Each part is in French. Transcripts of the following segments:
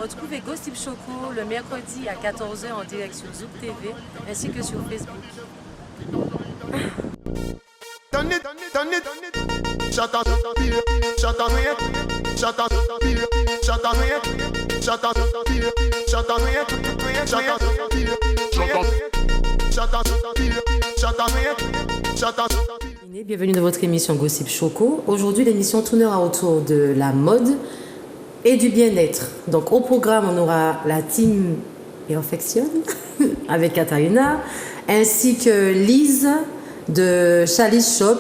Retrouvez Gossip Choco le mercredi à 14h en direct sur Zouk TV ainsi que sur Facebook. Bienvenue dans votre émission Gossip Choco. Aujourd'hui, l'émission tournera autour de la mode et du bien-être. Donc, au programme, on aura la team Perfection avec Katharina, ainsi que Lise de Chalice Shop.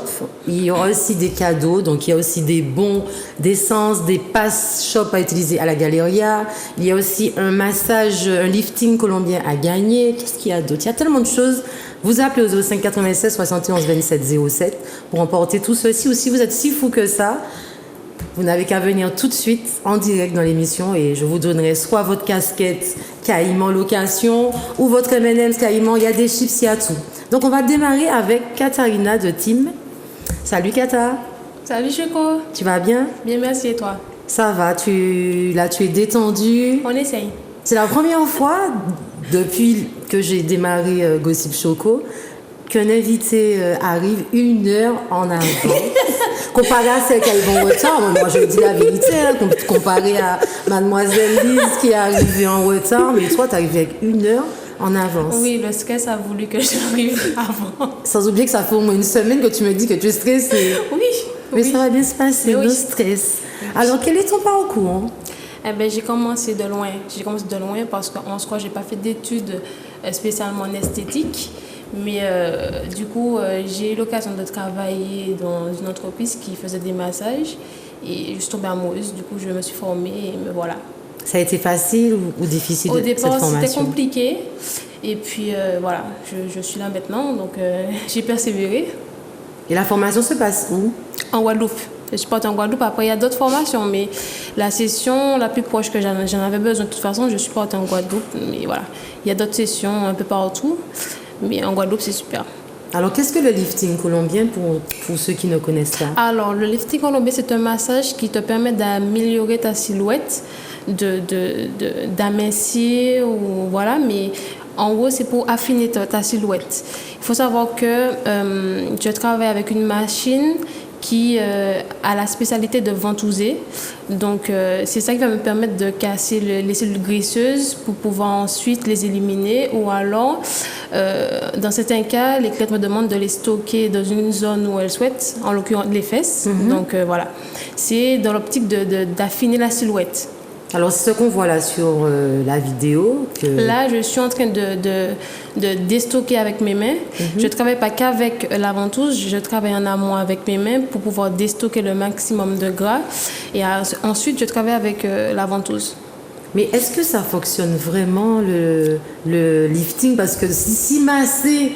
Il y aura aussi des cadeaux, donc il y a aussi des bons d'essence, des passes shop à utiliser à la Galeria. Il y a aussi un massage, un lifting colombien à gagner. Qu'est-ce qu'il y a d'autre? Il y a tellement de choses. Vous appelez au 05 96 71 27 07 pour emporter tout ceci. Ou si vous êtes si fou que ça, vous n'avez qu'à venir tout de suite en direct dans l'émission et je vous donnerai soit votre casquette Caïman location ou votre M&M's Caïman. Il y a des chips, il y a tout. Donc on va démarrer avec Katharina de Team. Salut Kata. Salut Choco. Tu vas bien? Bien, merci, et toi? Ça va, tu es détendue. On essaye. C'est la première fois depuis que j'ai démarré Gossip Choco qu'un invité arrive 1 heure en avant. Comparé à celles qui arrivent en retard, moi je dis la vérité, hein, comparé à Mademoiselle Lise qui est arrivée en retard, mais toi tu arrives avec 1 heure en avance. Oui, le stress a voulu que j'arrive avant. Sans oublier que ça fait au moins 1 semaine que tu me dis que tu es stressée. Oui. Mais ça va bien se passer, no stress. Alors quel est ton parcours? Eh ben, j'ai commencé de loin. Parce qu'en soi, j'ai pas fait d'études spécialement en esthétique. Mais du coup, j'ai eu l'occasion de travailler dans une entreprise qui faisait des massages. Et je suis tombée amoureuse. Du coup, je me suis formée et me voilà. Ça a été facile ou difficile Au cette formation? départ, c'était compliqué. Et puis voilà, je suis là maintenant. Donc j'ai persévéré. Et la formation se passe où? En Guadeloupe. Je suis partie en Guadeloupe. Après, il y a d'autres formations, mais la session la plus proche que j'en avais besoin, de toute façon, je suis partie en Guadeloupe. Mais voilà, il y a d'autres sessions un peu partout. Mais en Guadeloupe, c'est super. Alors, qu'est-ce que le lifting colombien pour ceux qui ne connaissent pas? Alors, le lifting colombien, c'est un massage qui te permet d'améliorer ta silhouette, d'amincir, ou voilà, mais en gros, c'est pour affiner ta silhouette. Il faut savoir que je travaille avec une machine qui a la spécialité de ventouser. Donc, c'est ça qui va me permettre de casser les cellules graisseuses pour pouvoir ensuite les éliminer. Ou alors, dans certains cas, les clients me demandent de les stocker dans une zone où elles souhaitent, en l'occurrence les fesses. Donc, voilà. C'est dans l'optique d'affiner la silhouette. Alors, c'est ce qu'on voit là sur la vidéo. Là, je suis en train de déstocker avec mes mains. Je ne travaille pas qu'avec la ventouse, je travaille en amont avec mes mains pour pouvoir déstocker le maximum de gras. Et ensuite, je travaille avec la ventouse. Mais est-ce que ça fonctionne vraiment, le lifting? Parce que si masser,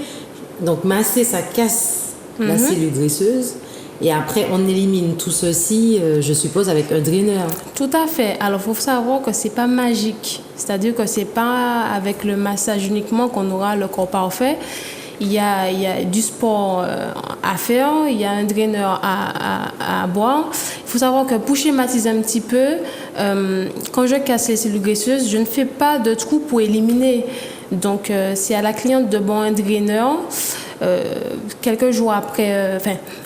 ça casse la cellule graisseuse. Et après, on élimine tout ceci, je suppose, avec un draineur. Tout à fait. Alors, il faut savoir que ce n'est pas magique. C'est-à-dire que ce n'est pas avec le massage uniquement qu'on aura le corps parfait. Il y a du sport à faire, il y a un draineur à boire. Il faut savoir que pour schématiser un petit peu, quand je casse les cellules graisseuses, je ne fais pas de trou pour éliminer. Donc, c'est à la cliente de boire un draineur.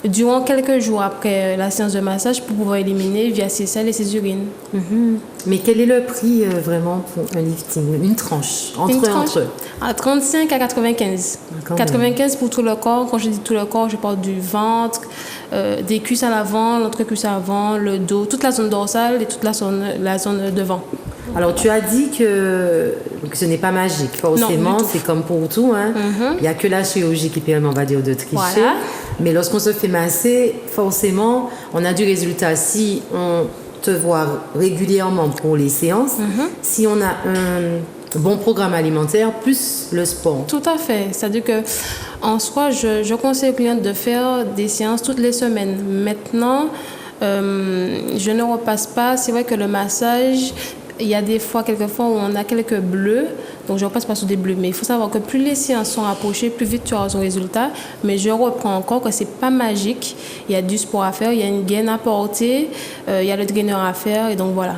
Durant quelques jours après la séance de massage pour pouvoir éliminer via ses selles et ses urines. Mais quel est le prix vraiment pour un lifting? Une tranche entre à 35 à 95. 95 pour tout le corps. Quand je dis tout le corps, je parle du ventre, des cuisses à l'avant, l'entrecuisse à l'avant, le dos, toute la zone dorsale et toute la zone devant. Alors, tu as dit que ce n'est pas magique, forcément, c'est comme pour tout. Hein. Il n'y a que la chirurgie qui permet, on va dire, de tricher. Voilà. Mais lorsqu'on se fait masser, forcément, on a du résultat. Si on te voit régulièrement pour les séances, si on a un bon programme alimentaire, plus le sport. Tout à fait. C'est-à-dire que, en soi, je conseille aux clientes de faire des séances toutes les semaines. Maintenant, je ne repasse pas. C'est vrai que le massage... Il y a quelquefois où on a quelques bleus, donc je repasse pas sur des bleus. Mais il faut savoir que plus les séances sont approchées, plus vite tu auras ton résultat. Mais je reprends encore que c'est pas magique. Il y a du sport à faire, il y a une gaine à porter, il y a le draineur à faire, et donc voilà.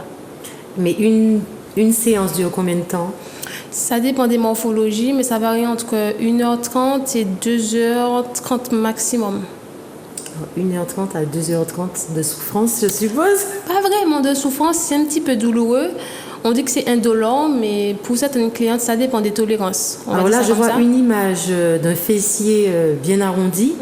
Mais une Une séance dure combien de temps? Ça dépend des morphologies, mais ça varie entre 1h30 et 2h30 maximum. 1h30 à 2h30 de souffrance, je suppose? Pas vraiment de souffrance, c'est un petit peu douloureux. On dit que c'est indolore, mais pour certaines clientes, ça dépend des tolérances. Alors là, je vois une image d'un fessier bien arrondi.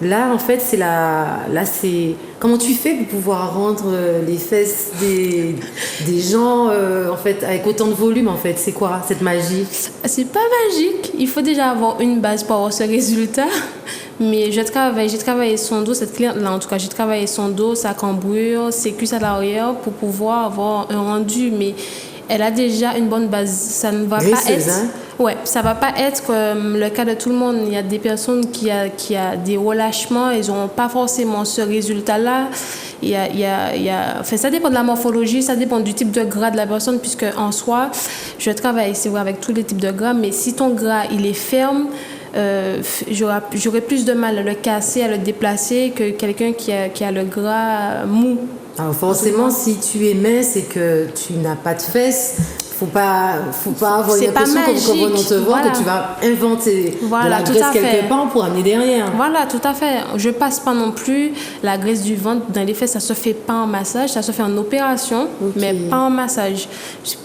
Là, en fait, c'est comment tu fais pour pouvoir rendre les fesses des gens en fait avec autant de volume en fait. C'est quoi cette magie? C'est pas magique. Il faut déjà avoir une base pour avoir ce résultat. Mais j'ai travaillé son dos, cette cliente-là en tout cas, j'ai travaillé son dos, sa cambrure, ses cuisses à l'arrière pour pouvoir avoir un rendu. Mais elle a déjà une bonne base. Ça ne va Graisseuse, pas être... hein? Ouais, ça va pas être le cas de tout le monde. Il y a des personnes qui a des relâchements, ils n'ont pas forcément ce résultat-là. Enfin, ça dépend de la morphologie, ça dépend du type de gras de la personne, puisque en soi, je travaille, c'est vrai, avec tous les types de gras, mais si ton gras, il est ferme, j'aurais plus de mal à le casser, à le déplacer que quelqu'un qui a le gras mou. Alors forcément, si tu es mince et que tu n'as pas de fesses, faut pas avoir C'est pas l'impression comme on te voit voilà. que tu vas inventer Voilà, de la tout graisse à quelque fait. part pour amener derrière. Voilà, tout à fait. Je passe pas non plus la graisse du ventre dans les fesses, ça se fait pas en massage, ça se fait en opération, mais pas en massage.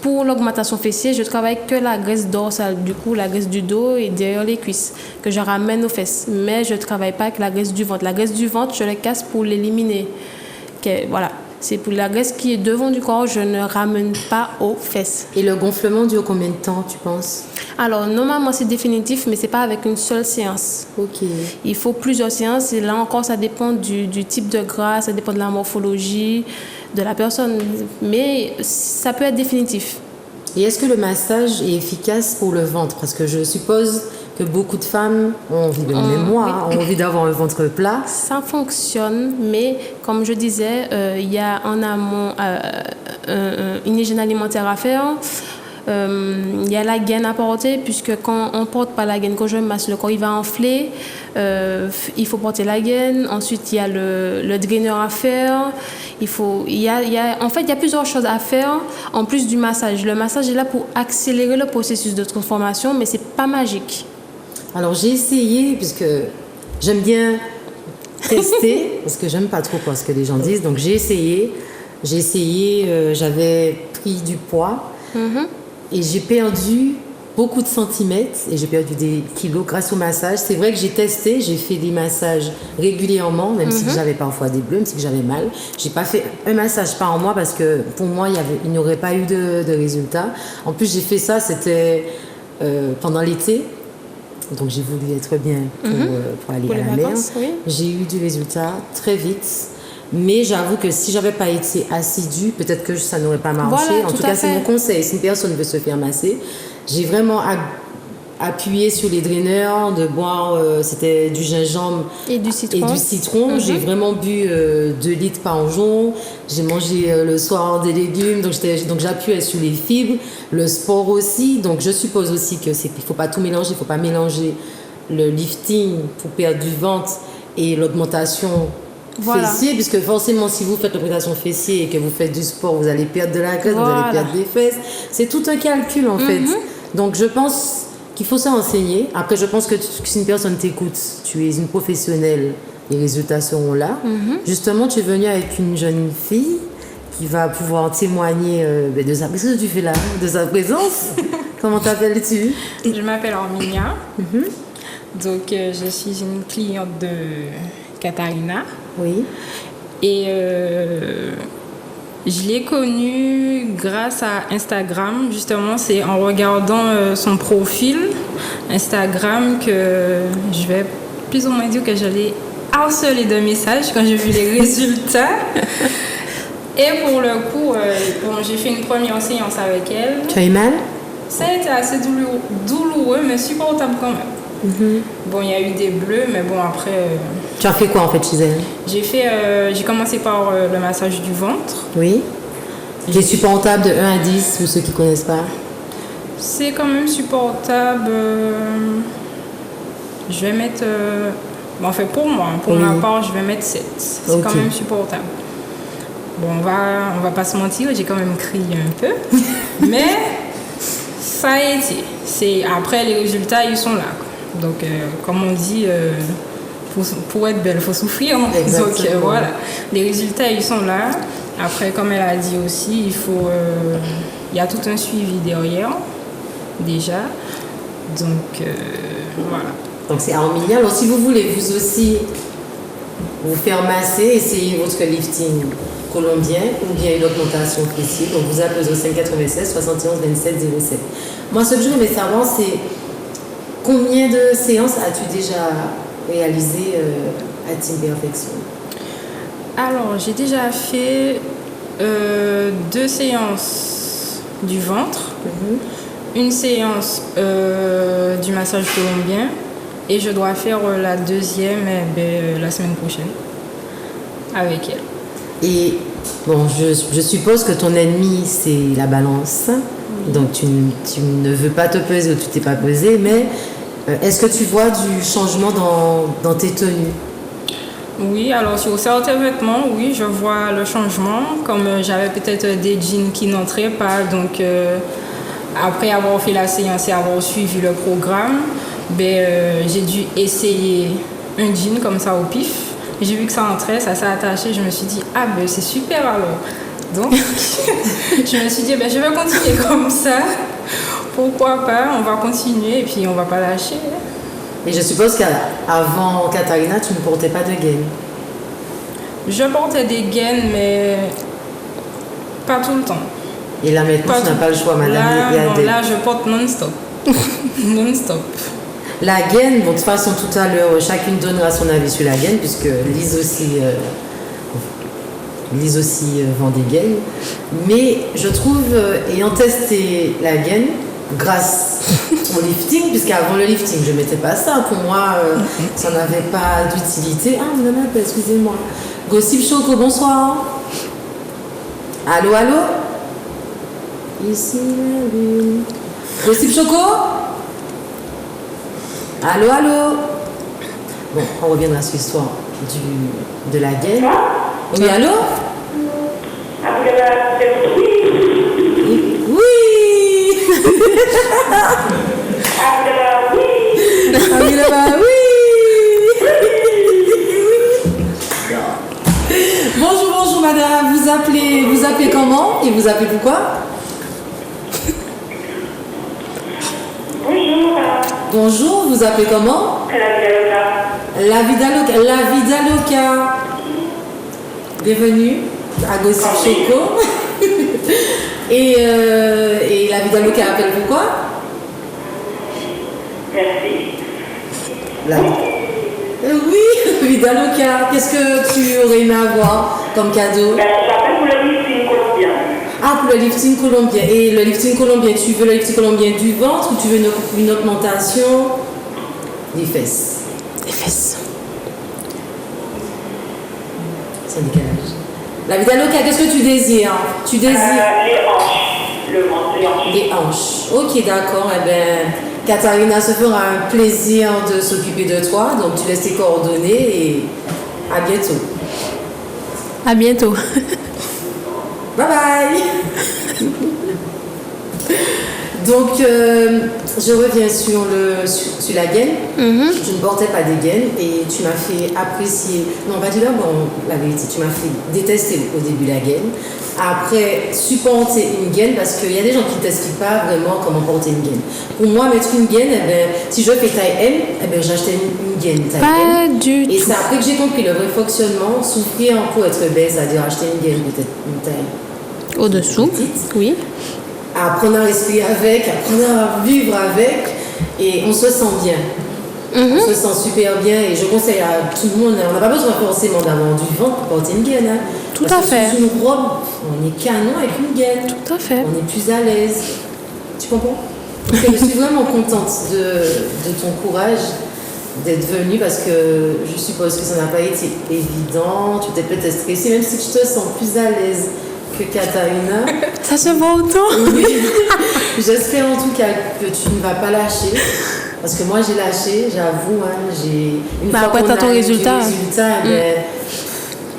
Pour l'augmentation fessier, je travaille que la graisse dorsale, du coup la graisse du dos et derrière les cuisses, que je ramène aux fesses. Mais je travaille pas avec la graisse du ventre. La graisse du ventre, je la casse pour l'éliminer. Voilà. C'est pour la graisse qui est devant du corps, je ne ramène pas aux fesses. Et le gonflement dure combien de temps, tu penses? Alors, normalement, c'est définitif, mais ce n'est pas avec une seule séance. Ok. Il faut plusieurs séances et là encore, ça dépend du type de gras, ça dépend de la morphologie de la personne. Mais ça peut être définitif. Et est-ce que le massage est efficace pour le ventre? Parce que je suppose que beaucoup de femmes ont envie, même moi, ont envie d'avoir un ventre plat. Ça fonctionne, mais comme je disais, il y a en amont une hygiène alimentaire à faire. Il y a la gaine à porter, puisque quand on ne porte pas la gaine, quand je masse, le corps il va enfler. Il faut porter la gaine. Ensuite, il y a le draineur à faire. En fait, il y a plusieurs choses à faire en plus du massage. Le massage est là pour accélérer le processus de transformation, mais ce n'est pas magique. Alors j'ai essayé, puisque j'aime bien tester, parce que j'aime pas trop ce que les gens disent, donc j'ai essayé, j'avais pris du poids et j'ai perdu beaucoup de centimètres et j'ai perdu des kilos grâce au massage. C'est vrai que j'ai testé, j'ai fait des massages régulièrement, même si j'avais parfois des bleus, même si j'avais mal. J'ai pas fait un massage par mois parce que pour moi il n'y aurait pas eu de résultat. En plus j'ai fait ça, c'était pendant l'été. Donc j'ai voulu être bien pour aller à la mer. Oui. J'ai eu du résultat très vite. Mais j'avoue que si j'avais pas été assidue, peut-être que ça n'aurait pas marché. Voilà, en tout cas, c'est mon conseil. Si une personne veut se faire masser, j'ai vraiment appuyé sur les draineurs, de boire, c'était du gingembre et du citron. J'ai vraiment bu 2 litres par jour. J'ai mangé le soir des légumes, donc j'appuyais sur les fibres, le sport aussi. Donc je suppose aussi qu'il ne faut pas tout mélanger, il ne faut pas mélanger le lifting pour perdre du ventre et l'augmentation fessier, puisque forcément si vous faites l'augmentation fessier et que vous faites du sport, vous allez perdre de la graisse, vous allez perdre des fesses. C'est tout un calcul en fait. Donc je pense qu'il faut s'enseigner. Après, je pense que si une personne t'écoute, tu es une professionnelle, les résultats seront là. Justement, tu es venue avec une jeune fille qui va pouvoir témoigner de sa... Qu'est-ce que tu fais là? De sa présence. Comment t'appelles-tu? Je m'appelle Arminia. Donc, je suis une cliente de Katharina. Oui. Et je l'ai connue grâce à Instagram. Justement, c'est en regardant son profil Instagram que je vais plus ou moins dire que je l'ai harcelée de messages quand j'ai vu les résultats. Et pour le coup, j'ai fait une première séance avec elle. Tu as eu mal? Ça a été assez douloureux, mais supportable quand même. Bon, il y a eu des bleus, mais bon, après... Tu as fait quoi en fait chez elle? J'ai commencé par le massage du ventre. Oui. Qui est supportable de 1 à 10 pour ceux qui ne connaissent pas. C'est quand même supportable. Je vais mettre... pour moi, pour ma part, je vais mettre 7. C'est quand même supportable. Bon, on va pas se mentir, j'ai quand même crié un peu. Mais ça a été. Après, les résultats, ils sont là. Donc, comme on dit, pour être belle, il faut souffrir. Donc, voilà. Les résultats, ils sont là. Après, comme elle a dit aussi, il y a tout un suivi derrière, déjà. Donc, voilà. Donc, c'est Arminia. Alors, si vous voulez, vous aussi, vous faire masser, essayez votre lifting colombien ou bien une augmentation flexible. Donc, vous appelez au 596 71 27 07. Moi, ce que je voulais savoir, c'est combien de séances as-tu déjà réalisées à Team Perfection? Alors, j'ai déjà fait 2 séances du ventre, une séance du massage colombien et je dois faire la deuxième la semaine prochaine avec elle. Et bon, je suppose que ton ennemi, c'est la balance. Donc, tu ne veux pas te peser ou tu t'es pas pesé, mais est-ce que tu vois du changement dans tes tenues? Oui, alors sur certains vêtements, oui, je vois le changement. Comme j'avais peut-être des jeans qui n'entraient pas, donc après avoir fait la séance et avoir suivi le programme, j'ai dû essayer un jean comme ça au pif. J'ai vu que ça entrait, ça s'est attaché, je me suis dit, c'est super alors. Donc, je me suis dit, je vais continuer comme ça. Pourquoi pas, on va continuer et puis on va pas lâcher. Et je suppose qu'avant Katharina, tu ne portais pas de gaines. Je portais des gaines, mais pas tout le temps. Et là maintenant, tu n'as pas le choix, madame. Là, je porte non-stop. Non-stop. La gaine, bon, de toute façon, tout à l'heure, chacune donnera son avis sur la gaine, puisque Lise aussi vend des gaines. Mais je trouve, ayant testé la gaine, grâce au lifting, puisqu'avant le lifting, je ne mettais pas ça. Pour moi, ça n'avait pas d'utilité. Ah, vous m'appelez, excusez-moi. Gossip Choco, bonsoir. Allô, allô? Ici, la lune. Gossip Choco? Allô, allô? Bon, on reviendra sur l'histoire de la gaine. Oui, allô? Oui! Bonjour madame, vous appelez comment et vous appelez pourquoi? Bonjour, vous appelez comment? La Vida Loca. Bienvenue à Gossip Choco. Et la Vida Loca appelle pourquoi? Merci. Oui, Vida Loca. Qu'est-ce que tu aurais aimé avoir comme cadeau? J'appelle pour le lifting colombien. Ah, pour le lifting colombien. Et le lifting colombien, tu veux le lifting colombien du ventre ou tu veux une augmentation des fesses? Des fesses. C'est un décalage. La Vida Loca, qu'est-ce que tu désires? Tu désires Les hanches. Le ventre, les hanches. les hanches. Ok, d'accord. Eh bien, Katharina se fera un plaisir de s'occuper de toi. Donc, tu laisses tes coordonnées et à bientôt. À bientôt. Bye bye. Donc, je reviens sur la gaine. Je ne portais pas des gaines et tu m'as fait apprécier. Non, pas du tout, bon, la vérité, tu m'as fait détester au début la gaine. Après, supporter une gaine parce qu'il y a des gens qui ne t'expliquent pas vraiment comment porter une gaine. Pour moi, mettre une gaine, si je fais taille M, j'achetais une gaine taille Pas M. du Et tout. c'est après que j'ai compris le vrai fonctionnement, souffrir pour être belle, c'est-à-dire acheter une gaine, peut-être une taille Au-dessous. petite. Oui. Apprendre à respirer avec, apprendre à vivre avec, et on se sent bien. On se sent super bien, et je conseille à tout le monde, on n'a pas besoin forcément d'avoir du ventre pour porter une gaine. Hein. Tout Parce à que fait. sous une robe, on est canon avec une gaine. Tout à fait. On est plus à l'aise. Tu comprends? Donc, je suis vraiment contente de ton courage d'être venue parce que je suppose que ça n'a pas été évident. Tu t'es peut-être stressée, même si tu te sens plus à l'aise que Katharina. Ça se voit autant. Oui. J'espère en tout cas que tu ne vas pas lâcher. Parce que moi j'ai lâché, j'avoue. Hein, une fois après, qu'on t'as ton a eu du résultat. résultat,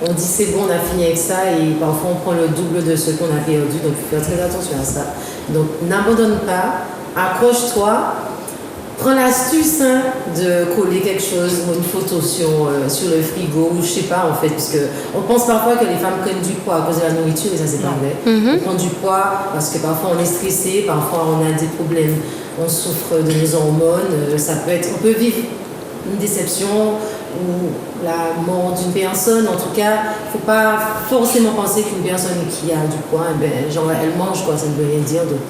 on dit c'est bon, on a fini avec ça et parfois on prend le double de ce qu'on a perdu, donc il faut faire très attention à ça. Donc n'abandonne pas, accroche-toi, prends l'astuce de coller quelque chose ou une photo sur le frigo ou je sais pas en fait, parce que on pense parfois que les femmes prennent du poids à cause de la nourriture et ça c'est pas vrai. On prend du poids parce que parfois on est stressé, parfois on a des problèmes, on souffre de nos hormones, on peut vivre une déception ou la mort d'une personne. En tout cas, il ne faut pas forcément penser qu'une personne qui a du poids, genre elle mange quoi, ça ne veut rien dire. Donc,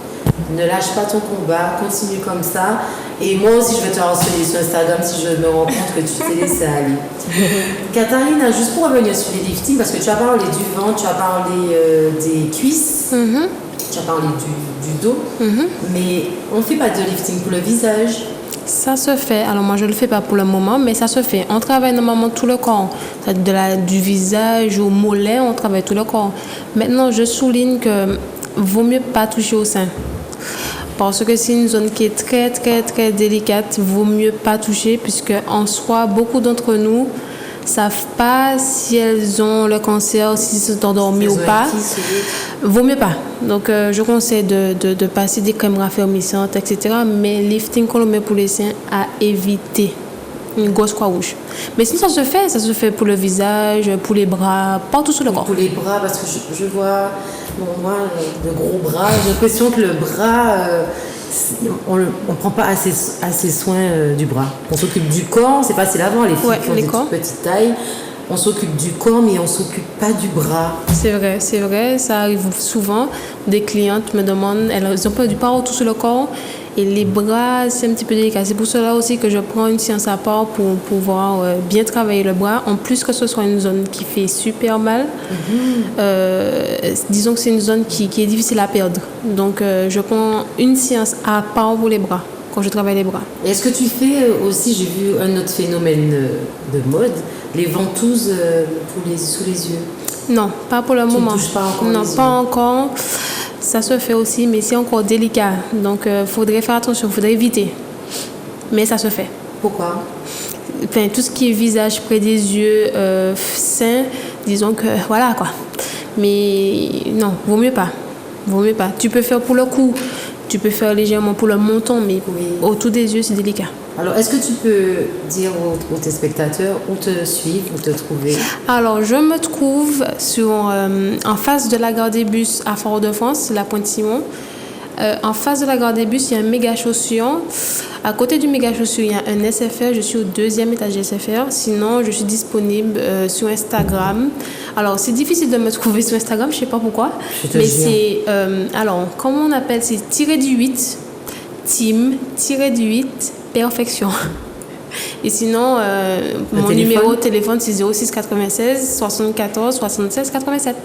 ne lâche pas ton combat, continue comme ça. Et moi aussi, je vais te harceler sur Instagram si je me rends compte que tu t'es laissé aller. Katharina, juste pour revenir sur les liftings, parce que tu as parlé du ventre, tu as parlé des cuisses, tu as parlé du dos, mais on ne fait pas de lifting pour le visage. Ça se fait. Alors moi, je ne le fais pas pour le moment, mais ça se fait. On travaille normalement tout le corps. Du visage au mollet, on travaille tout le corps. Maintenant, je souligne que vaut mieux pas toucher au sein. Parce que c'est une zone qui est très, très, très délicate. Vaut mieux pas toucher, puisque en soi, beaucoup d'entre nous savent pas si elles ont le cancer, si elles sont endormies ou pas. Vaut mieux pas. Donc, je conseille de passer des crèmes raffermissantes, etc. Mais lifting qu'on le met pour les seins, à éviter. Une grosse croix rouge. Mais sinon, ça se fait pour le visage, pour les bras, partout sur le corps. Pour les bras, parce que je vois, moi, de gros bras, j'ai l'impression que le bras, on ne prend pas assez soin du bras. On s'occupe du corps, c'est facile à voir, les filles qui ont des toute petites tailles. On s'occupe du corps, mais on ne s'occupe pas du bras. C'est vrai, ça arrive souvent. Des clientes me demandent, elles ont pas du partout sur le corps. Et les bras, c'est un petit peu délicat. C'est pour cela aussi que je prends une séance à part pour pouvoir bien travailler le bras. En plus que ce soit une zone qui fait super mal, disons que c'est une zone qui est difficile à perdre. Donc, je prends une séance à part pour les bras, quand je travaille les bras. Et est-ce que tu fais aussi, j'ai vu un autre phénomène de mode, les ventouses sous les yeux? Non, pas pour le moment. Tu ne touches pas encore Non, les yeux? pas encore. Ça se fait aussi, mais c'est encore délicat. Donc, il faudrait faire attention, il faudrait éviter. Mais ça se fait. Pourquoi? Enfin, tout ce qui est visage près des yeux, seins, disons que voilà quoi. Mais non, vaut mieux pas. Tu peux faire pour le cou, tu peux faire légèrement pour le menton, mais autour des yeux, c'est délicat. Alors, est-ce que tu peux dire aux tes spectateurs où te suivre, où te trouver? Alors, je me trouve en face de la gare des bus à Fort-de-France, la Pointe-Simon. En face de la gare des bus, il y a un méga chaussure. À côté du méga chaussure, il y a un SFR. Je suis au 2e étage du SFR. Sinon, je suis disponible sur Instagram. Alors, c'est difficile de me trouver sur Instagram, je ne sais pas pourquoi. Mais c'est, alors, comment on appelle? C'est tiré-du-8, team-du-8, perfection. Et sinon, mon numéro de téléphone, c'est 06 96 74 76 87.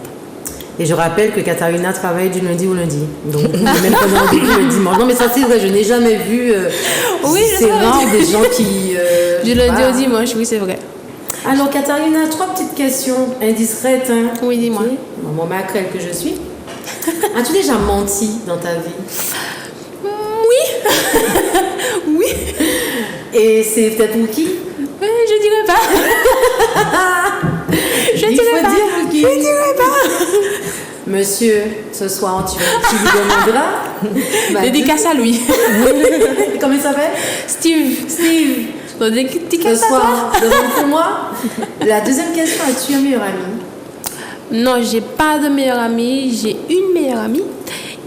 Et je rappelle que Katharina travaille du lundi au lundi. Donc, vous n'avez même pas de rendez-vous le dimanche. Non, mais ça, c'est vrai, je n'ai jamais vu. C'est rare des gens qui. Du lundi au dimanche, oui, c'est vrai. Alors, Katharina, 3 petites questions indiscrètes. Oui, dis-moi. Okay. Maman maquerelle que je suis. As-tu déjà menti dans ta vie? Oui. Oui. Et c'est peut-être pour qui? Je dirais pas. Je dirais pas. Monsieur, ce soir, tu lui demanderas. Dédicace à lui. Comment il s'appelle? Steve. Ce soir, demande pour moi. La deuxième question, as-tu un meilleur ami? Non, j'ai pas de meilleure amie. J'ai une meilleure amie.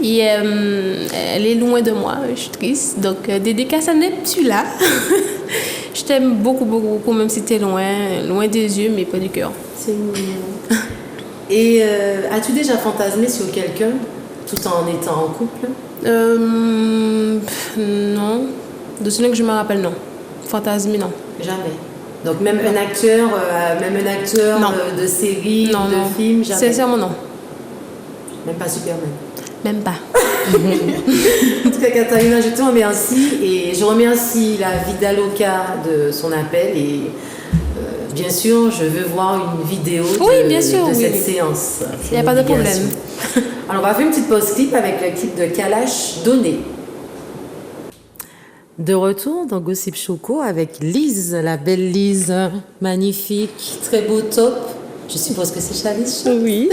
Et elle est loin de moi. Je suis triste. Donc, dédicace à Neptune là. Je t'aime beaucoup, beaucoup, beaucoup, même si t'es loin des yeux, mais pas du cœur. C'est mignon. Et as-tu déjà fantasmé sur quelqu'un tout en étant en couple? Non. De celui que je me rappelle, non. Fantasmer, non. Jamais. Donc même un acteur de série, de film, jamais. Sincèrement, non. Même pas Superman. Même pas. En tout cas, Katharina, je te remercie et je remercie la Vidaloka de son appel et bien sûr, je veux voir une vidéo de cette séance. Il n'y a pas de problème. Alors, on va faire une petite pause clip avec le clip de Kalash, Donné. De retour dans Gossip Choco avec Lise, la belle Lise, magnifique, très beau top. Je suppose que c'est Chalice Shop. Oui.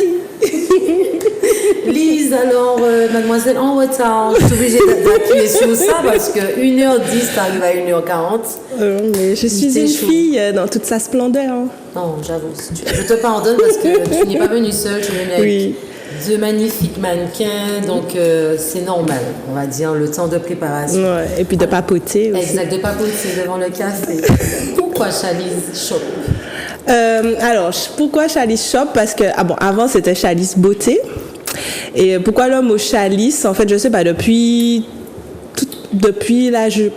Lise, alors, mademoiselle, en retard. Je suis obligée d'appuyer sur ça parce que 1h10, t'arrives à 1h40. Mais je suis C'est une chaud. fille dans toute sa splendeur. Non, j'avoue. Je te pardonne parce que tu n'es pas venue seule, tu es venue avec Oui. deux magnifiques mannequins. Donc, c'est normal, on va dire, le temps de préparation. Ouais, et puis de papoter aussi. Exact, de papoter devant le café. Pourquoi Chalice Shop? Alors, pourquoi Chalice Shop? Parce que, avant c'était Chalice Beauté. Et pourquoi le mot Chalice? En fait, je sais pas, depuis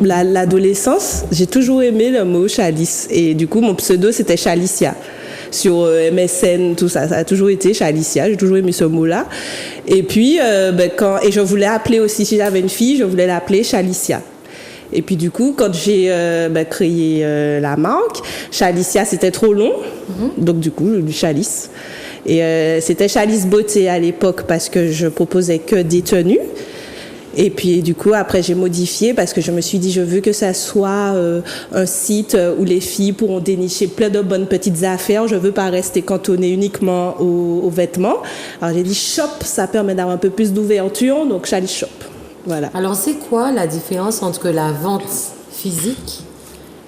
l'adolescence, j'ai toujours aimé le mot Chalice. Et du coup, mon pseudo, c'était Chalicia. Sur MSN, tout ça, ça a toujours été Chalicia. J'ai toujours aimé ce mot-là. Et puis, et je voulais appeler aussi, si j'avais une fille, je voulais l'appeler Chalicia. Et puis du coup, quand j'ai créé la marque, Chalicia, c'était trop long. Donc du coup, du Chalice. Et c'était Chalice Beauté à l'époque parce que je proposais que des tenues. Et puis du coup, après, j'ai modifié parce que je me suis dit, je veux que ça soit un site où les filles pourront dénicher plein de bonnes petites affaires. Je veux pas rester cantonnée uniquement aux vêtements. Alors j'ai dit shop, ça permet d'avoir un peu plus d'ouverture, donc Chalice Shop. Voilà. Alors, c'est quoi la différence entre la vente physique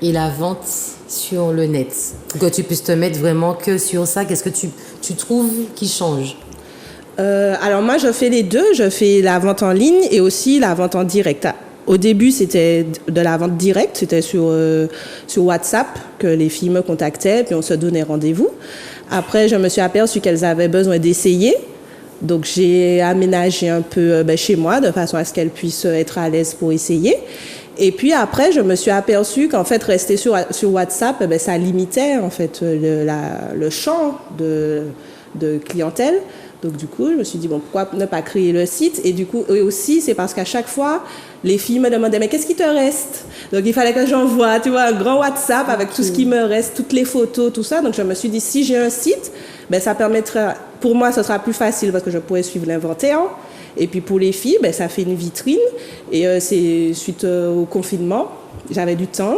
et la vente sur le net? Pour que tu puisses te mettre vraiment que sur ça, qu'est-ce que tu trouves qui change? Alors moi, je fais les deux. Je fais la vente en ligne et aussi la vente en direct. Au début, c'était de la vente directe. C'était sur WhatsApp que les filles me contactaient, puis on se donnait rendez-vous. Après, je me suis aperçue qu'elles avaient besoin d'essayer. Donc, j'ai aménagé un peu chez moi de façon à ce qu'elles puissent être à l'aise pour essayer. Et puis après, je me suis aperçue qu'en fait, rester sur WhatsApp, ça limitait en fait le champ de clientèle. Donc du coup, je me suis dit, bon, pourquoi ne pas créer le site? Et du coup, et aussi, c'est parce qu'à chaque fois, les filles me demandaient, mais qu'est-ce qui te reste? Donc il fallait que j'envoie, tu vois, un grand WhatsApp avec tout ce qui me reste, toutes les photos, tout ça. Donc je me suis dit, si j'ai un site, ça permettra, pour moi, ce sera plus facile parce que je pourrais suivre l'inventaire. Et puis pour les filles, ça fait une vitrine. Et c'est suite au confinement, j'avais du temps.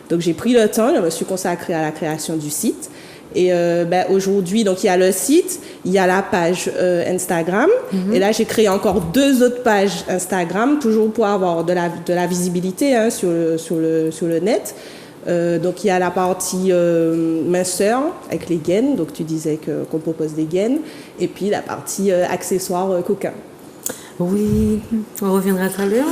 Donc j'ai pris le temps, je me suis consacrée à la création du site. Et aujourd'hui, donc il y a le site, il y a la page Instagram. Et là, j'ai créé encore 2 autres pages Instagram, toujours pour avoir de la visibilité sur le net. Donc il y a la partie minceur avec les gaines. Donc tu disais qu'on propose des gaines. Et puis la partie accessoires coquins. Oui, on reviendra tout à l'heure.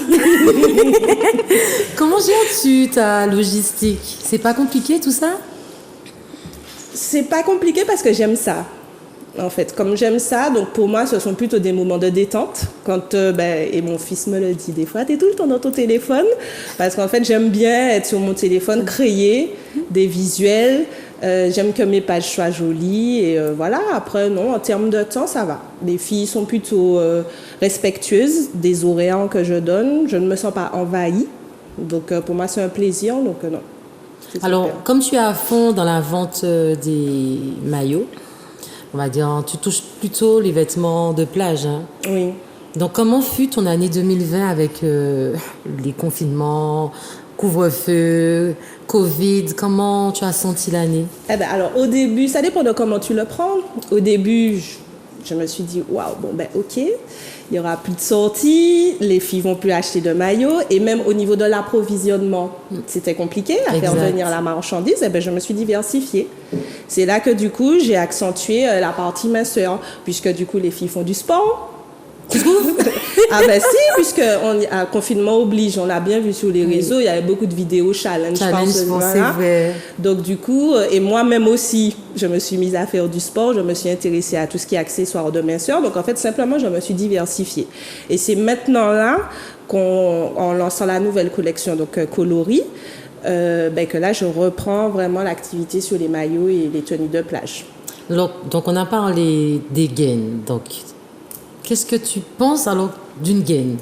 Comment gères-tu ta logistique? C'est pas compliqué tout ça? C'est pas compliqué parce que j'aime ça. En fait, comme j'aime ça, donc pour moi, ce sont plutôt des moments de détente. Quand, et mon fils me le dit des fois, t'es tout le temps dans ton téléphone. Parce qu'en fait, j'aime bien être sur mon téléphone, créer des visuels. J'aime que mes pages soient jolies. Et voilà, après, non, en termes de temps, ça va. Les filles sont plutôt respectueuses des horaires que je donne. Je ne me sens pas envahie. Donc, pour moi, c'est un plaisir. Donc, non. Alors, comme tu es à fond dans la vente des maillots, on va dire, tu touches plutôt les vêtements de plage. Hein. Oui. Donc, comment fut ton année 2020 avec les confinements, couvre-feu, Covid? Comment tu as senti l'année? Alors, au début, ça dépend de comment tu le prends. Au début, je me suis dit, waouh, ok. Il n'y aura plus de sorties, les filles vont plus acheter de maillots et même au niveau de l'approvisionnement, c'était compliqué à faire venir la marchandise. Je me suis diversifiée. C'est là que du coup, j'ai accentué la partie minceur puisque du coup, les filles font du sport. Tu trouves? Si, puisque confinement oblige, on l'a bien vu sur les réseaux, il y avait beaucoup de vidéos challenge, c'est vrai. Donc du coup, et moi-même aussi, je me suis mise à faire du sport, je me suis intéressée à tout ce qui est accessoires de minceur. Donc en fait, simplement, je me suis diversifiée. Et c'est maintenant là en lançant la nouvelle collection, donc coloris, que là, je reprends vraiment l'activité sur les maillots et les tenues de plage. Donc on a parlé des gaines. Donc, qu'est-ce que tu penses alors d'une gaine?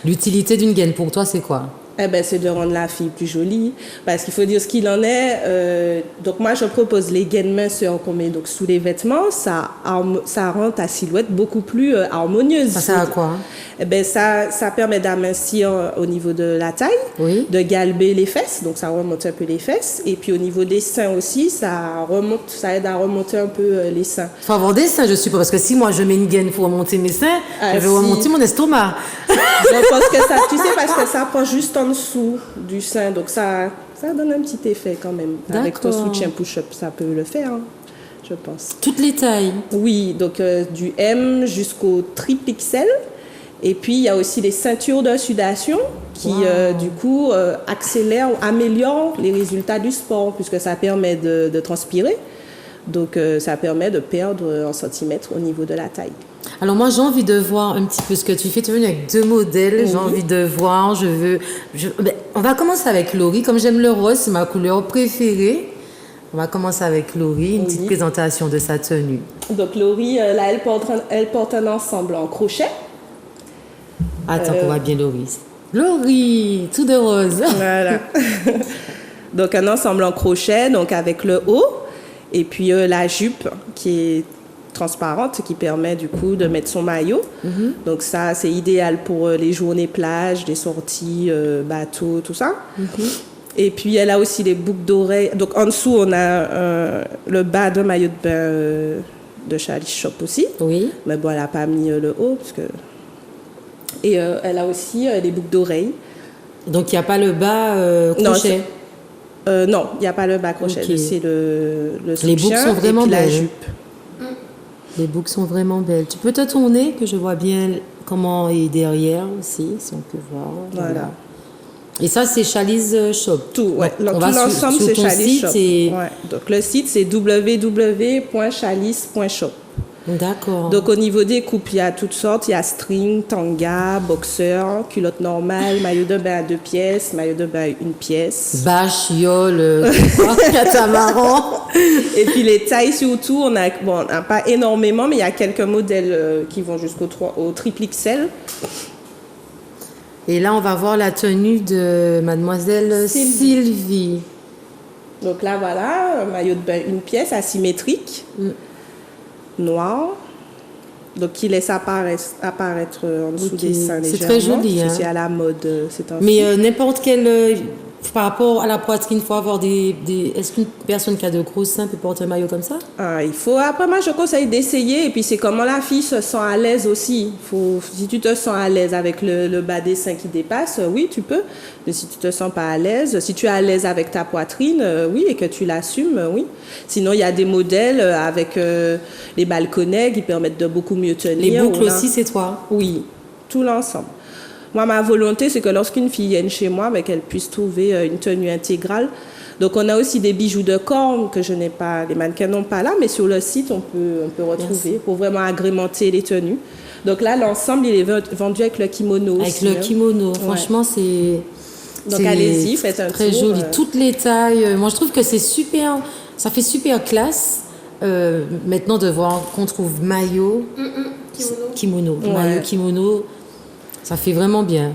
L'utilité d'une gaine pour toi, c'est quoi? Eh ben, c'est de rendre la fille plus jolie. Parce qu'il faut dire ce qu'il en est. Donc, moi, je propose les gaines minceurs qu'on met donc, sous les vêtements. Ça rend ta silhouette beaucoup plus harmonieuse. Ça sert à quoi? Eh ben, ça permet d'amincir au niveau de la taille, Oui. de galber les fesses. Donc, ça remonte un peu les fesses. Et puis, au niveau des seins aussi, ça aide à remonter un peu les seins. Il faut avoir des seins, je suppose. Parce que si moi, je mets une gaine pour remonter mes seins, Ah, je vais si. remonter mon estomac. Je pense que ça, tu sais, parce que ça prend juste en dessous du sein. Donc, ça donne un petit effet quand même. Avec ton D'accord. soutien push-up, ça peut le faire, hein, je pense. Toutes les tailles. Oui, donc du M jusqu'au triple XL. Et puis, il y a aussi les ceintures de sudation qui, du coup, accélèrent ou améliorent les résultats du sport puisque ça permet de transpirer. Donc, ça permet de perdre en centimètres au niveau de la taille. Alors moi, j'ai envie de voir un petit peu ce que tu fais. Tu es venue avec 2 modèles. J'ai envie de voir. Ben, on va commencer avec Laurie. Comme j'aime le rose, c'est ma couleur préférée. On va commencer avec Laurie, une petite présentation de sa tenue. Donc, Laurie, là, elle porte un ensemble en crochet. Attends qu'on voit bien Laurie. Laurie, tout de rose. Voilà. Donc, un ensemble en crochet, donc avec le haut. Et puis, la jupe qui est transparente, qui permet du coup de mettre son maillot. Donc, ça, c'est idéal pour les journées plage, les sorties, bateau, tout ça. Et puis, elle a aussi les boucles d'oreilles. Donc, en dessous, on a le bas de maillot de bain de Chalice Shop aussi. Oui. Mais bon, elle n'a pas mis le haut. Parce que... Et elle a aussi les boucles d'oreilles. Donc, il n'y a pas le bas crochet. Non, il n'y a pas le bas crochet. Ok. C'est le soutien Les boucles sont vraiment et puis la belles. jupe. Les boucles sont vraiment belles. Tu peux te tourner, que je vois bien comment est derrière aussi, si on peut voir. Voilà. Et ça, c'est Chalice Shop. Tout, ouais. Donc, on Tout va l'ensemble, sur c'est ton Chalice site Shop. et- Ouais. Donc, le site, c'est www.chalice.shop. D'accord. Donc, au niveau des coupes, il y a toutes sortes. Il y a string, tanga, boxer, culotte normale, maillot de bain à 2 pièces, maillot de bain à 1 pièce. Bâche, yole, catamaran. Et puis, les tailles surtout, on a pas énormément, mais il y a quelques modèles qui vont au triple XL. Et là, on va voir la tenue de mademoiselle Sylvie. Donc là, voilà, un maillot de bain 1 pièce asymétrique, noir. Donc, qui laisse apparaître en dessous Ok. des seins C'est légèrement. très joli, parce que hein. c'est à la mode, c'est un Mais n'importe quel... par rapport à la poitrine, il faut avoir des... Est-ce qu'une personne qui a de gros seins peut porter un maillot comme ça? il faut, après moi je conseille d'essayer et puis c'est comment la fille se sent à l'aise aussi. Si tu te sens à l'aise avec le bas des seins qui dépasse, oui tu peux. Mais si tu te sens pas à l'aise, si tu es à l'aise avec ta poitrine, oui, et que tu l'assumes, oui. Sinon il y a des modèles avec les balconnets qui permettent de beaucoup mieux tenir. Les boucles On a- aussi, c'est toi? Oui, tout l'ensemble. Moi, ma volonté, c'est que lorsqu'une fille vienne chez moi, qu'elle puisse trouver une tenue intégrale. Donc, on a aussi des bijoux de corps que je n'ai pas, les mannequins n'ont pas là, mais sur le site, on peut retrouver pour vraiment agrémenter les tenues. Donc là, l'ensemble, il est vendu avec le kimono Avec aussi. le kimono. Franchement, c'est... Donc, c'est allez-y, faites un très tour, joli. Toutes les tailles. Moi, je trouve que c'est super... Ça fait super classe. Maintenant, de voir qu'on trouve maillot... Kimono. Ouais. Maillot, kimono... Ça fait vraiment bien.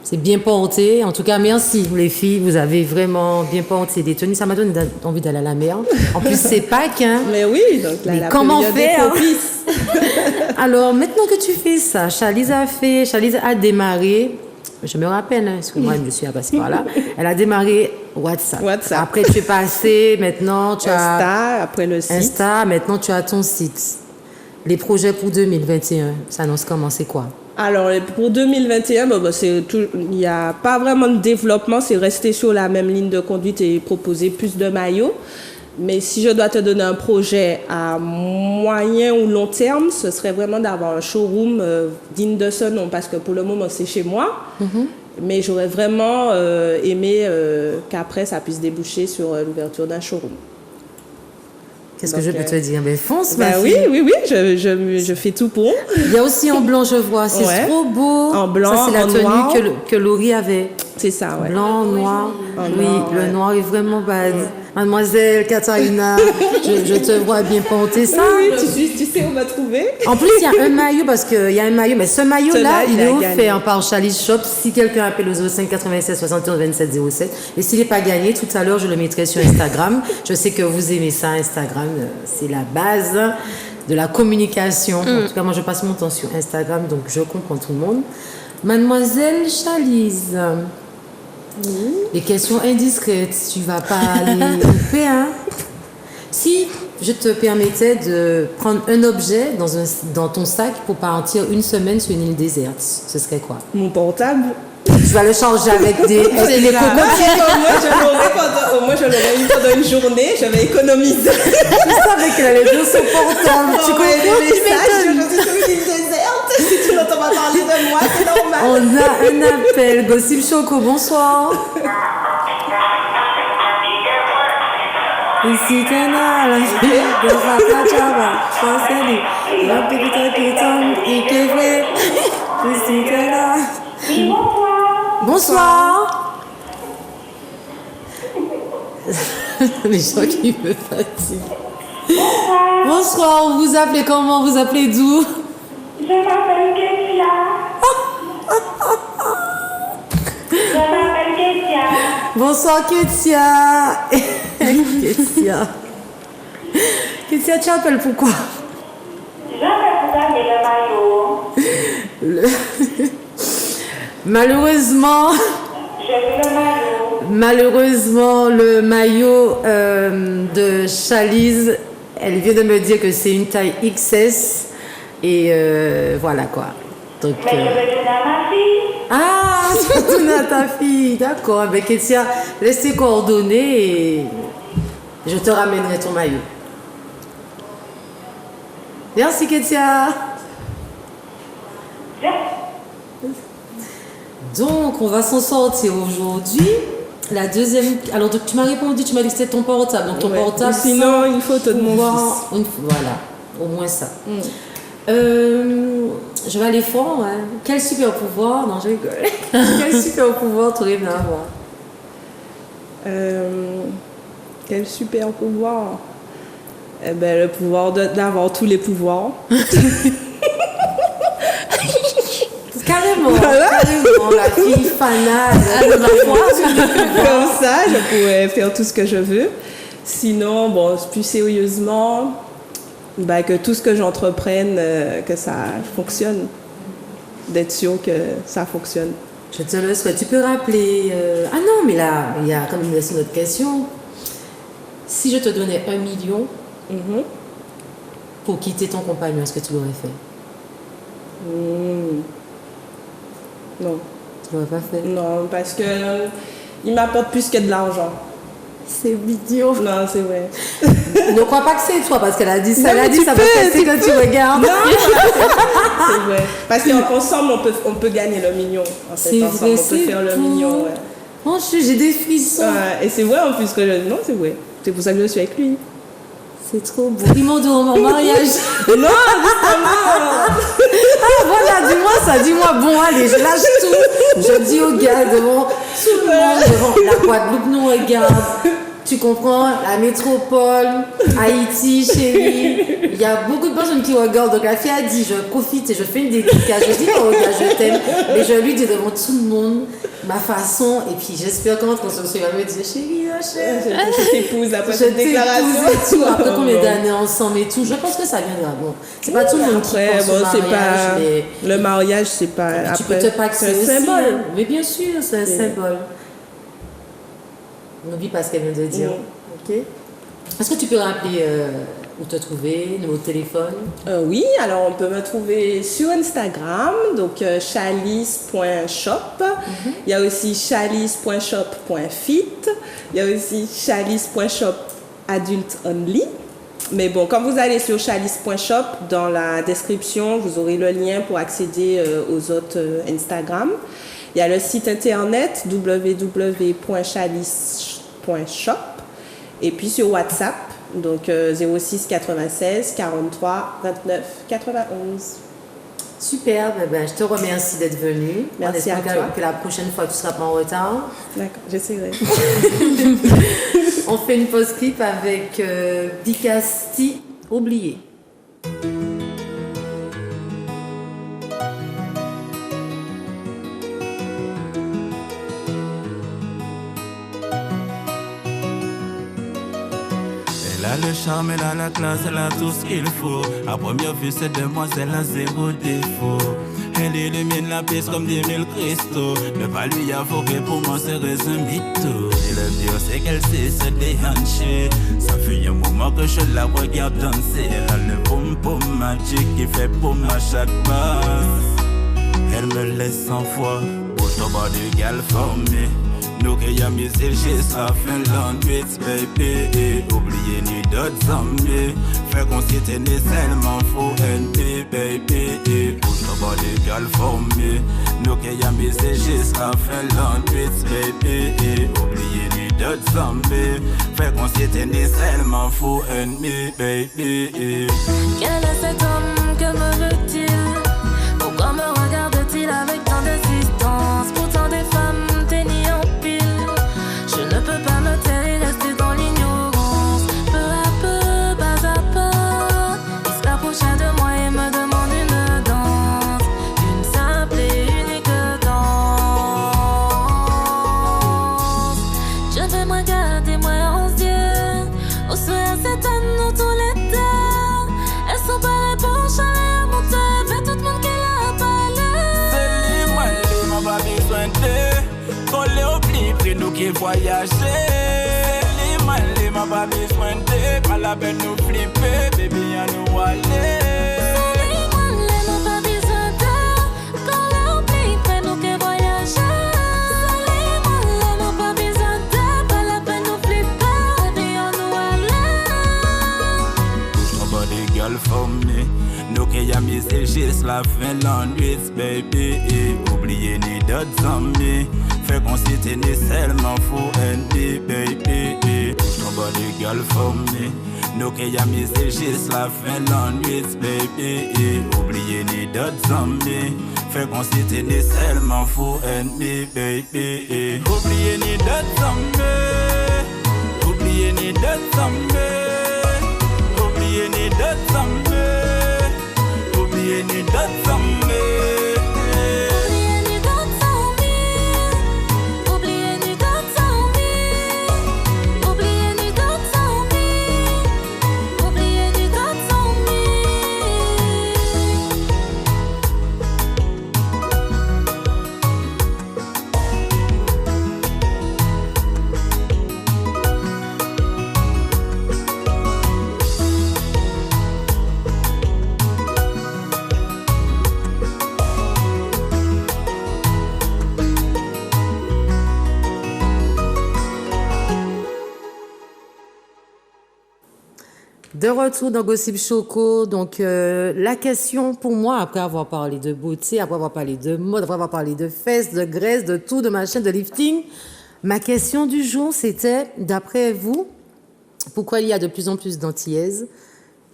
C'est bien porté. En tout cas, merci les filles. Vous avez vraiment bien porté des tenues. Ça m'a donné envie d'aller à la mer. En plus, c'est Pâques. Hein. Mais oui, donc là, Mais la comment période est faire propice. Alors, maintenant que tu fais ça, Chalice a démarré. Je me rappelle, hein, parce que moi, je me suis passée par là. Elle a démarré WhatsApp. Après, tu es passé. Maintenant, tu as Insta, après le site. Insta. Maintenant, tu as ton site. Les projets pour 2021, ça annonce comment? C'est quoi? Alors, pour 2021, il n'y a pas vraiment de développement, c'est rester sur la même ligne de conduite et proposer plus de maillots. Mais si je dois te donner un projet à moyen ou long terme, ce serait vraiment d'avoir un showroom digne de ce nom, parce que pour le moment, c'est chez moi. Mais j'aurais vraiment aimé qu'après, ça puisse déboucher sur l'ouverture d'un showroom. Qu'est-ce que je peux te dire? Ben, fonce, ma Oui, fille. je fais tout pour. Il y a aussi en blanc, je vois. C'est trop beau. En blanc, ça, c'est la en tenue noir. que Laurie avait. C'est ça, ouais. Blanc, noir. En Oui, noir, le ouais. noir est vraiment bad. Mademoiselle Katharina, je te vois bien porter ça. Oui, tu sais où me trouver. En plus, il y a un maillot, parce qu'il y a un maillot, mais ce maillot-là, il est a gagné. offert par Chalice Shop. Si quelqu'un appelle au 05 96 71 27 07. Et s'il n'est pas gagné, tout à l'heure, je le mettrai sur Instagram. Je sais que vous aimez ça, Instagram. C'est la base de la communication. En tout cas, moi, je passe mon temps sur Instagram, donc je comprends tout le monde. Mademoiselle Chalice, les questions indiscrètes, tu vas pas aller couper, hein? Si je te permettais de prendre un objet dans ton sac pour partir une semaine sur une île déserte, ce serait quoi? Mon portable. Tu vas le changer avec des les cocotiers. Au moins, je l'aurais eu pendant une journée, j'avais économisé. Je savais qu'elle allait dire son portable. Tu comprends? les Tu messages, m'étonnes. je suis sur une île déserte. Si tu n'entends pas parler de moi, c'est normal. On a un appel. Gossip Choco, bonsoir. Ici t'en la fille de Rata Java, Chanceli, la petite qui tombe et qui fait. Ici t'en Oui, bonsoir. Bonsoir. Les gens qui me fatiguent. Bonsoir, vous appelez comment? Vous appelez d'où? Je m'appelle Ketia. Je m'appelle Ketia. Bonsoir Ketia. Ketia. Ketia, tu appelles pourquoi? Je vais vous gagner le maillot. Malheureusement, J'ai vu le maillot. malheureusement, le maillot de Chalice, elle vient de me dire que c'est une taille XS. Et voilà quoi. Donc, Mais je vais donner à ma fille. ah, tu vas donner à ta fille. D'accord. Avec Ketia, laisse tes coordonnées et je te ramènerai ton maillot. Merci Ketia. Donc, on va s'en sortir aujourd'hui. La deuxième. Alors, donc, tu m'as répondu, tu m'as dit que c'était ton portable. Donc, ton portable. Ou sinon, une photo de mon pouvoir- fils. Voilà, au moins ça. Je vais aller fort. Hein. Quel super pouvoir? Non, je rigole. Quel super pouvoir tu rêves d'avoir? Quel super pouvoir. Eh ben, le pouvoir d'avoir tous les pouvoirs. Carrément, carrément, la fille fanale de ma foi. Comme ça, je pourrais faire tout ce que je veux. Sinon, bon, plus sérieusement, bah, que tout ce que j'entreprenne, que ça fonctionne. D'être sûr que ça fonctionne. Je te le souhaite. Tu peux rappeler. Ah non, mais là, il y a comme une autre question. Si je te donnais 1 million pour quitter ton compagnon, est-ce que tu l'aurais fait? Non. Tu l'aurais pas fait? Non, parce que il m'apporte plus que de l'argent. C'est mignon. Non, c'est vrai. Ne crois pas que c'est toi, parce qu'elle a dit ça. Non, Elle a mais dit tu ça peux, parce que c'est tu quand peux. tu regardes. C'est vrai. Parce qu'ensemble, on peut gagner le million. En fait, C'est ensemble, vrai, on peut c'est faire le beau. million. Ouais. Oh, j'ai des frissons. Ouais, et c'est vrai en plus que non, c'est vrai. C'est pour ça que je suis avec lui. C'est trop beau. Ils m'ont demandé mon mariage. Non, justement. Ah, voilà, dis-moi ça. Dis-moi, bon, allez, je lâche tout. Je dis aux gars devant tout le monde, devant la Guadeloupe nous regarde. Tu comprends? La métropole, Haïti, chérie. Il y a beaucoup de personnes qui regardent. Donc la fille a dit, je profite et je fais une dédicace. Je dis, oh gars, je t'aime. Mais je lui dis devant tout le monde ma façon. Et puis j'espère qu'en rentrant sur ce soir, elle va me dire, chérie, Je t'épouse après je cette déclaration. t'épouse et tout. Après combien Non. d'années ensemble et tout. Je pense que ça viendra. Bon, c'est pas tout le monde qui Après, pense bon, au c'est mariage. pas. Mais Le mariage, c'est pas. tu Après, peux te paxer c'est un aussi. symbole. Hein. Mais bien sûr, c'est un symbole. N'oublie pas ce qu'elle vient de dire. Ok. Est-ce que tu peux rappeler où te trouver, numéro de téléphone? Oui, alors on peut me trouver sur Instagram, donc chalice.shop. Il y a aussi chalice.shop.fit. Il y a aussi chalice.shop adulte only. Mais bon, quand vous allez sur chalice.shop, dans la description, vous aurez le lien pour accéder aux autres Instagram. Il y a le site internet www.chalice.shop. Et puis sur WhatsApp, donc 06 96 43 29 91. Super, ben, je te remercie d'être venue. Merci On à espère toi. que la prochaine fois, tu ne seras pas en retard. D'accord, j'essaierai. On fait une pause clip avec Bicasti, oublié. Elle a le charme, elle a la classe, elle a tout ce qu'il faut. À première vue, cette demoiselle a zéro défaut. Elle illumine la piste comme 10 000 cristaux. Ne pas lui avouer, pour moi, c'est un mytho. Et le pire, c'est qu'elle sait se déhancher. Ça fait un moment que je la regarde danser. Elle a le boum-boum magique qui fait boum à chaque basse. Elle me laisse sans foi, autant bas de gal formé. Nous qui y'a mis le geste à Finlande, baby. Oubliez ni d'autres amis. Fait qu'on s'était né seulement faux NP, baby. Autant bas de gal formé. Nous qui y'a mis le geste à Finlande, baby. Oubliez ni d'autres amis. Fait qu'on s'était né seulement faux NP, baby. Quel est cet homme, que me veut-il? Pourquoi me regarde-t-il avec tant d'insistance? Pourtant des femmes tennis en pile. Je ne peux pas me taire et rester dans l'ignorance. Peu à peu, pas à pas, il se rapprocha de moi et me demande une danse. Une simple et unique danse. Je vais me regarder moi en yeux. Au soir cette année tous les deux. Elles sont pas les bons chalets à monter. Fait tout le monde qu'elle a parlé. C'est lui, moi, lui, m'a pas besoin de. Qu'on les oublie, pris nous qui voyager. C'est lui, moi, lui, m'a pas besoin de. Pas la peine nous flipper, baby, à nous aller. Nous qui y'a mis le geste la Finlande, baby. Oubliez ni d'autres amis. Fait qu'on s'était né seulement faux ND, baby. Ton body girl for me. Nous qui y'a mis le geste la Finlande, baby. Oubliez ni d'autres amis. Fait qu'on s'était né seulement faux ND, baby. Oubliez ni d'autres amis. Oubliez ni d'autres amis. Oubliez ni d'autres amis. Oubliez ni d'autres amis. Oubliez ni d'autres amis. Oubliez ni d'autres amis. Oubliez ni d'autres amis. Oubliez ni d'autres amis. De retour dans Gossip Choco, donc la question pour moi, après avoir parlé de beauté, après avoir parlé de mode, après avoir parlé de fesses, de graisse, de tout, de machin, de lifting, ma question du jour c'était, d'après vous, pourquoi il y a de plus en plus d'antillaises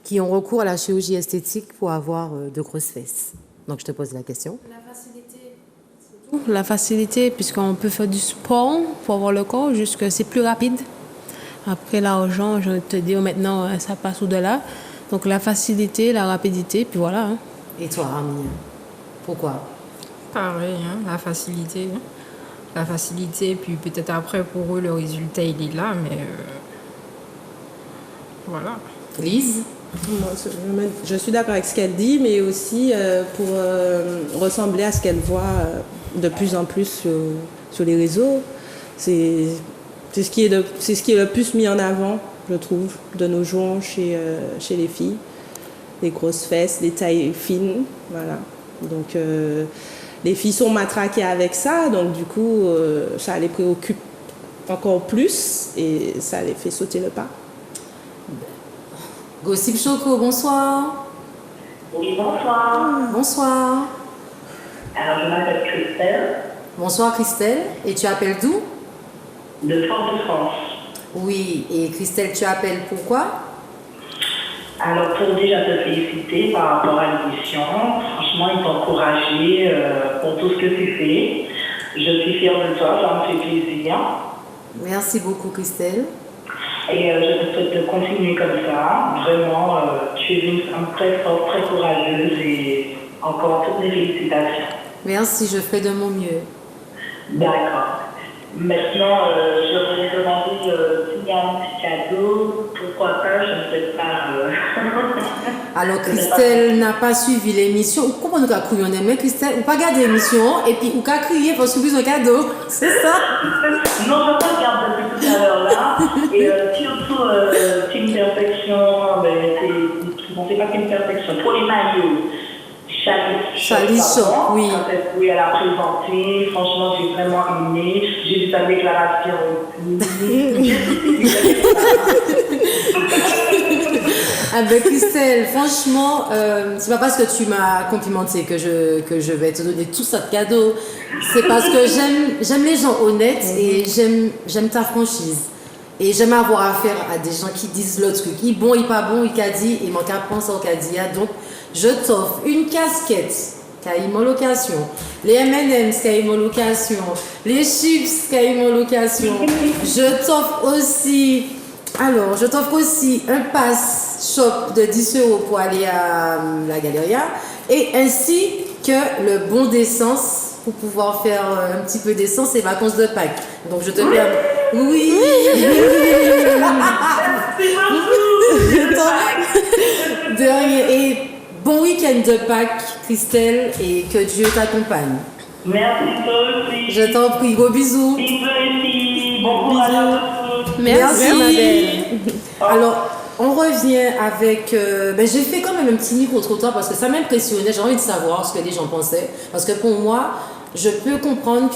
qui ont recours à la chirurgie esthétique pour avoir de grosses fesses? Donc je te pose la question. La facilité, puisqu'on peut faire du sport pour avoir le corps, juste que c'est plus rapide. Après l'argent, je te dis maintenant, ça passe au-delà. Donc la facilité, la rapidité, puis voilà. Hein. Et toi, Rami, pourquoi? Pareil, hein, la facilité. La facilité, puis peut-être après pour eux, le résultat, il est là, mais voilà. Lise? Moi, je suis d'accord avec ce qu'elle dit, mais aussi pour ressembler à ce qu'elle voit de plus en plus sur les réseaux. C'est ce qui est le plus mis en avant, je trouve, de nos jours chez les filles. Les grosses fesses, les tailles fines, voilà. Donc les filles sont matraquées avec ça, donc du coup ça les préoccupe encore plus et ça les fait sauter le pas. Gossip Choco, bonsoir. Oui, bonsoir. Bonsoir. Alors, je m'appelle Christelle, Bonsoir Christelle. Et tu appelles d'où? de Fort-de-France. Oui, et Christelle, tu appelles pourquoi? Alors, pour déjà te féliciter par rapport à l'émission, franchement, ils t'ont encouragé pour tout ce que tu fais. Je suis fière de toi, ça me fait plaisir. Merci beaucoup, Christelle. Et je te souhaite de continuer comme ça. Vraiment, tu es une femme très forte, très courageuse et encore toutes mes félicitations. Merci, je ferai de mon mieux. D'accord. Maintenant, je voudrais demander s'il y a un petit cadeau. Pourquoi pas, je ne sais pas. Alors, Christelle n'a pas suivi l'émission. Comment nous avons crié? Mais Christelle, ou pas garder l'émission et puis ou qu'à crier pour subir un cadeau. C'est ça? Non, je ne regarde depuis tout à l'heure là. Et surtout, Team Perfection, c'est pas Team Perfection, pour les maillots. Chalisson, oui. Oui, elle a présenté. Franchement, j'ai vraiment aimé. J'ai vu sa déclaration aussi. Avec Christelle, franchement, c'est pas parce que tu m'as complimenté que je vais te donner tout ça de cadeau. C'est parce que j'aime les gens honnêtes et j'aime ta franchise. Et j'aime avoir affaire à des gens qui disent l'autre truc. Il bon, il pas bon, il qu'a dit, il manque à prendre ça au qu'a dit. Donc, je t'offre une casquette qui a eu mon location, les M&M's qui a eu mon location, les chips qui a eu mon location. Je t'offre aussi un pass shop de 10 € pour aller à la Galeria et ainsi que le bon d'essence pour pouvoir faire un petit peu d'essence et vacances de Pâques. Donc je te permets. Oui. De rien. Et bon week-end de Pâques, Christelle, et que Dieu t'accompagne. Merci toi aussi. Je t'en prie, gros bisous. Bisous ici. Bon courage à tous. Merci, ma belle. Alors, on revient avec... j'ai fait quand même un petit micro-trottoir parce que ça m'impressionnait. J'ai envie de savoir ce que les gens pensaient. Parce que pour moi, je peux comprendre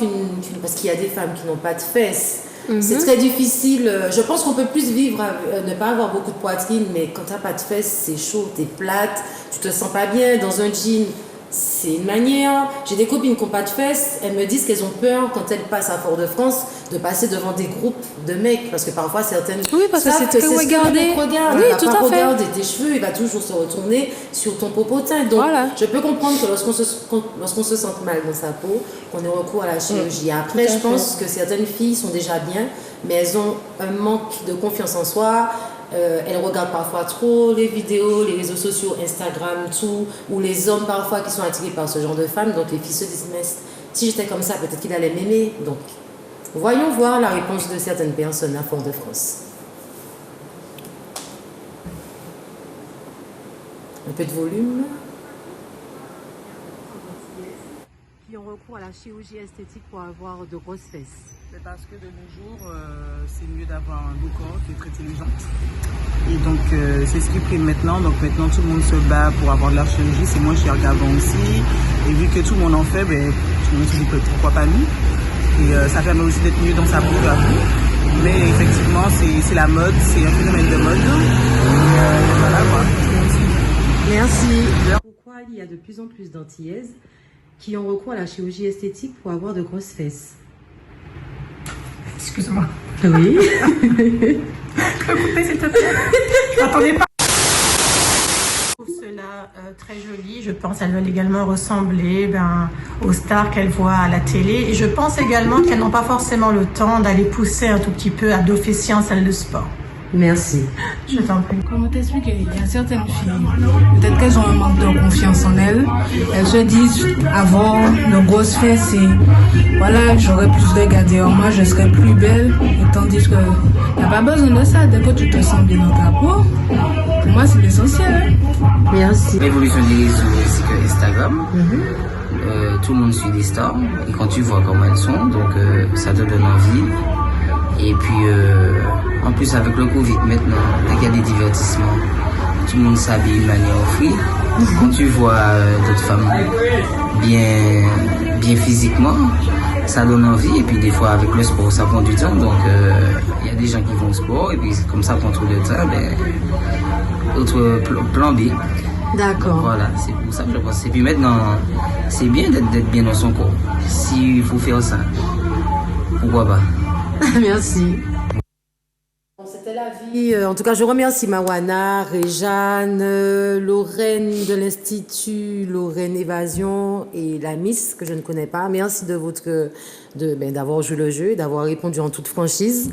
parce qu'il y a des femmes qui n'ont pas de fesses. C'est très difficile. Je pense qu'on peut plus vivre, ne pas avoir beaucoup de poitrine, mais quand tu n'as pas de fesses, c'est chaud, tu es plate, tu te sens pas bien. Dans un jean, c'est une manière. J'ai des copines qui n'ont pas de fesses, elles me disent qu'elles ont peur quand elles passent à Fort-de-France de passer devant des groupes de mecs, parce que parfois certaines... Oui, parce que c'est très regardé. Regarde, oui, il va tout pas à fait. regarder tes cheveux, il va toujours se retourner sur ton popotin. Donc, voilà. Je peux comprendre que lorsqu'on se sent mal dans sa peau, qu'on ait recours à la chirurgie. Après, je pense que certaines filles sont déjà bien, mais elles ont un manque de confiance en soi. Elles regardent parfois trop les vidéos, les réseaux sociaux, Instagram, tout, ou les hommes parfois qui sont attirés par ce genre de femmes. Donc les filles se disent, mais si j'étais comme ça, peut-être qu'il allait m'aimer. Donc, voyons voir la réponse de certaines personnes à Fort-de-France. Un peu de volume. Qui ont recours à la chirurgie esthétique pour avoir de grosses fesses. C'est parce que de nos jours, c'est mieux d'avoir un beau corps qui est très intelligente. Et donc, c'est ce qui prime maintenant. Donc maintenant, tout le monde se bat pour avoir de la chirurgie. C'est moi, je suis regardant aussi. Et vu que tout le monde en fait, tout le monde se dit pourquoi pas nous. Et ça permet aussi d'être mieux dans sa peau, j'avoue. Mais effectivement, c'est la mode, c'est un phénomène de mode. Et voilà quoi. Merci. Pourquoi il y a de plus en plus d'antillaises qui ont recours à la chirurgie esthétique pour avoir de grosses fesses? Excuse-moi. Oui. Coupez s'il te plaît. J'entendais pas. Je trouve cela très joli. Je pense qu'elles veulent également ressembler aux stars qu'elles voient à la télé. Et je pense également qu'elles n'ont pas forcément le temps d'aller pousser un tout petit peu à d'officier en salle de sport. Merci. Je t'en prie. Comment t'expliquer? Il y a certaines filles, peut-être qu'elles ont un manque de confiance en elles. Elles se disent avoir de grosses fesses et voilà, j'aurais plus de regardé en moi, je serais plus belle. Et tandis que t'as pas besoin de ça. Dès que tu te sens bien dans ta peau, pour moi c'est l'essentiel. Merci. L'évolution des réseaux, c'est que Instagram. Tout le monde suit des stars et quand tu vois comment elles sont, donc ça te donne envie. Et puis en plus avec le Covid maintenant, dès qu'il y a des divertissements, tout le monde s'habille de manière free. Quand tu vois d'autres femmes bien physiquement, ça donne envie. Et puis des fois avec le sport, ça prend du temps. Donc il y a des gens qui vont au sport et puis comme ça prend tout le temps. Autre plan B. D'accord. Voilà, c'est pour ça que je pense. Et puis maintenant, c'est bien d'être bien dans son corps. S'il faut faire ça, pourquoi pas? Merci. C'était la vie. En tout cas, je remercie Mawana, Réjeanne, Lorraine de l'Institut, Lorraine Évasion et la Miss, que je ne connais pas. Merci d'avoir joué le jeu, d'avoir répondu en toute franchise.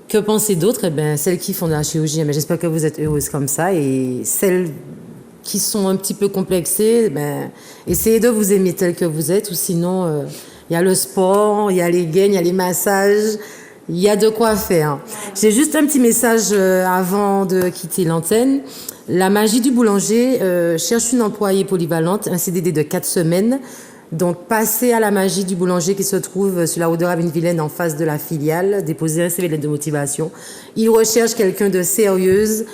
Que penser d'autres? Celles qui font de la chirurgie, j'espère que vous êtes heureuses comme ça. Et celles qui sont un petit peu complexées, essayez de vous aimer tel que vous êtes, ou sinon, il y a le sport, il y a les gains, il y a les massages. Il y a de quoi faire. J'ai juste un petit message avant de quitter l'antenne. La magie du boulanger cherche une employée polyvalente, un CDD de 4 semaines. Donc, passez à la magie du boulanger qui se trouve sur la route de Ravine-Vilaine en face de la filiale. Déposez un CV de motivation. Il recherche quelqu'un de sérieuse.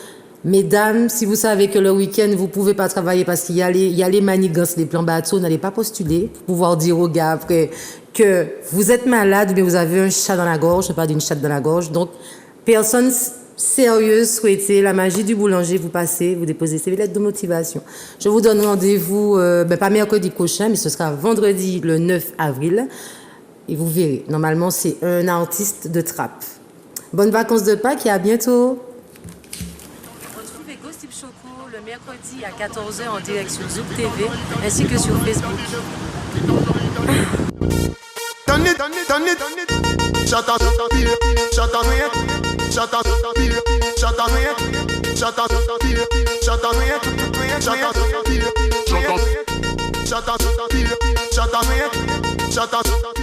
Mesdames, si vous savez que le week-end, vous pouvez pas travailler parce qu'il y a les manigances, les plans bateaux, n'allez pas postuler pour pouvoir dire aux gars après que vous êtes malade, mais vous avez un chat dans la gorge, je parle d'une chatte dans la gorge. Donc, personne sérieuse, souhaitez la magie du boulanger, vous passez, vous déposez ces lettres de motivation. Je vous donne rendez-vous, pas mercredi prochain, mais ce sera vendredi le 9 avril. Et vous verrez, normalement, c'est un artiste de trap. Bonnes vacances de Pâques et à bientôt. Retrouvez Gossip Choco le mercredi à 14h en direct sur Zouk TV ainsi que sur Facebook. Done it, shut up, shut up, shut up, shut up, shut up, shut up, shut up, shut up, shut up, shut up, shut up, shut up,